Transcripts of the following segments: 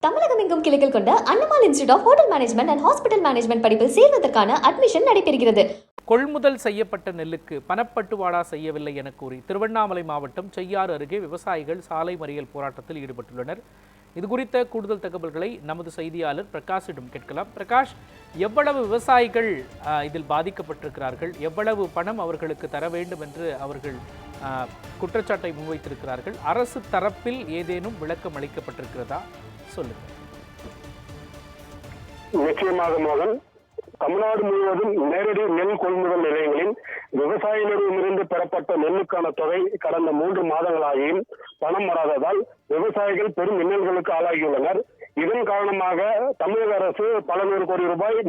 தமிழகம் எங்கும் கிளைகள் கொண்ட Annamalai institute of hotel management and hospital management படிப்பில் சேர்வதற்கான அட்மிஷன் நடைபெறுகிறது. கொள்முதல் செய்யப்பட்ட நெல்லுக்கு பணப்பட்டுவாடா செய்யவில்லை என கூறி திருவண்ணாமலை மாவட்டம் செய்யாறு அருகே விவசாயிகள் சாலை மறியல் போராட்டத்தில் ஈடுபட்டுள்ளனர். இதுகுறித்த கூடுதல் தகவல்களை நமது செய்தியாளர் பிரகாஷிடம் கேட்கலாம். பிரகாஷ், எவ்வளவு விவசாயிகள் இதில் பாதிக்கப்பட்டிருக்கிறார்கள், எவ்வளவு பணம் அவர்களுக்கு தர வேண்டும் என்று அவர்கள் குற்றச்சாட்டை முன்வைத்திருக்கிறார்கள்? அரசு தரப்பில் ஏதேனும் விளக்கம் அளிக்கப்பட்டிருக்கிறதா? சொல்லுங்கள். நிச்சயமாக மோகன், தமிழ்நாடு முழுவதும் நேரடி நெல் கொள்முதல் நிலையங்களில் விவசாயிகளிடமிருந்து பெறப்பட்ட நெல்லுக்கான தொகை கடந்த 3 மாதங்களாகியும் பணம் வராததால் விவசாயிகள் பெரும் இன்னல்களுக்கு ஆளாகியுள்ளனர். இதன் காரணமாக தமிழக அரசு பல 100 கோடி ரூபாய்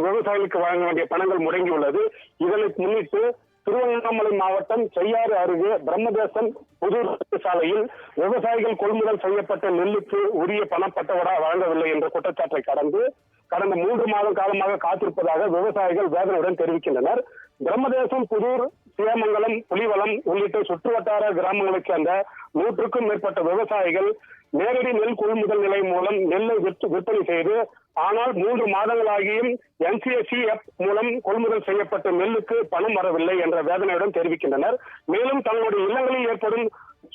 விவசாயிகளுக்கு வழங்க வேண்டிய பணங்கள் முடங்கியுள்ளது. இதனை முன்னிட்டு திருவண்ணாமலை மாவட்டம் செய்யாறு அருகே பிரம்மதேசம் புதூர் சாலையில் விவசாயிகள் கொள்முதல் செய்யப்பட்ட நெல்லுக்கு உரிய பணப்பட்டவடா வழங்கவில்லை என்ற குற்றச்சாட்டை கடந்த 3 மாத காலமாக காத்திருப்பதாக விவசாயிகள் வேதனையுடன் தெரிவிக்கின்றனர். பிரம்மதேசம், புதூர், சியாமங்கலம், புலிவலம் உள்ளிட்ட சுற்றுவட்டார கிராமங்களைச் சேர்ந்த 100க்கும் மேற்பட்ட விவசாயிகள் நேரடி நெல் கொள்முதல் நிலையம் மூலம் நெல்லை விற்பனை செய்து, ஆனால் 3 மாதங்களாகியும் NCSEF மூலம் கொள்முதல் செய்யப்பட்ட நெல்லுக்கு பணம் வரவில்லை என்ற வேதனையுடன் தெரிவிக்கின்றனர். மேலும் தங்களுடைய இல்லங்களில் ஏற்படும்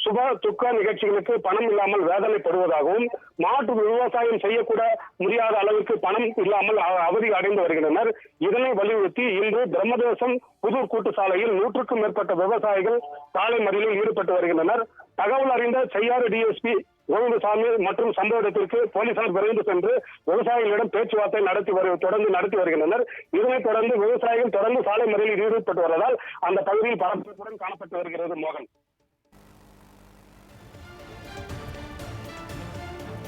சுப துக்க நிகழ்ச்சிகளுக்கு பணம் இல்லாமல் வேதனைப்படுவதாகவும், மாற்று விவசாயம் செய்யக்கூட முடியாத அளவுக்கு பணம் இல்லாமல் அவதி அடைந்து வருகின்றனர். இதனை வலியுறுத்தி இன்று பிரம்மதேசம் புதூர் கூட்டு சாலையில் 100க்கும் மேற்பட்ட விவசாயிகள் சாலை மறியலில் ஈடுபட்டு வருகின்றனர். தகவல் அறிந்த செய்யாறு DSP கோவிந்தசாமி மற்றும் சம்பவ இடத்திற்கு போலீசார் விரைந்து சென்று விவசாயிகளிடம் பேச்சுவார்த்தை தொடர்ந்து நடத்தி வருகின்றனர். இதனைத் தொடர்ந்து விவசாயிகள் தொடர்ந்து சாலை மறியலில் ஈடுபட்டு வருவதால் அந்த பகுதியில் பரபரப்புடன் காணப்பட்டு வருகிறது. மோகன்,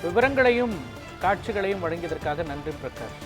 விவரங்களையும் காட்சிகளையும் வழங்கியதற்காக நன்றி பிரகாஷ்.